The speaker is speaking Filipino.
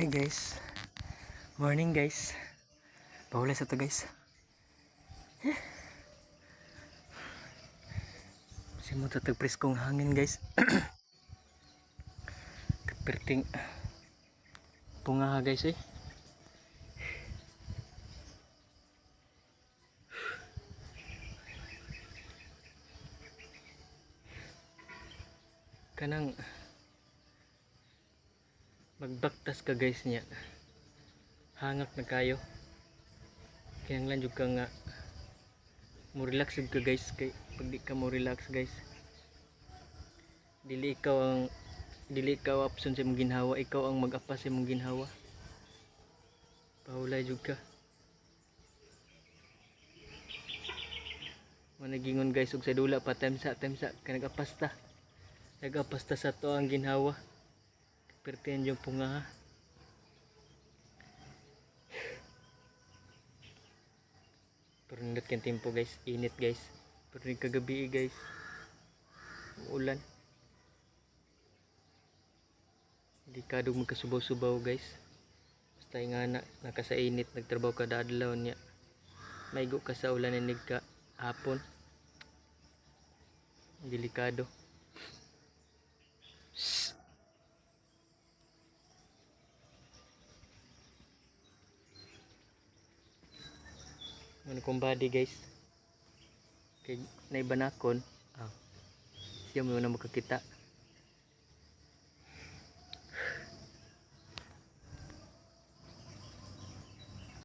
Hi guys. Morning guys. Pahula sa to guys. Simot tatag preskong hangin guys. Kaperting punga guys eh. Kanang magbaktas ka guys niya. Hangak na kayo. Kinahanglan jud ka nga mo relax ka guys kay pag di ka mo relax guys. Dili ikaw option sa imong ginhawa, ikaw ang mag-apas sa imong ginhawa. Pahulay jud ka. Managingon guys ug sa dula pa time sa kay nag-apas ta sa to ang ginhawa. Perten yung punga ha. Pero nindot kang tempo guys, init guys. Pero kagabi guys, ulan. Delikado magkasubaw-subaw guys. Basta nga nakasa init, nagtrabaho ka adlaw niya. Maigo ka sa ulan inig ka hapon. Delikado. Ano kong body guys. Kay naibanakon. Siya mo na makakita.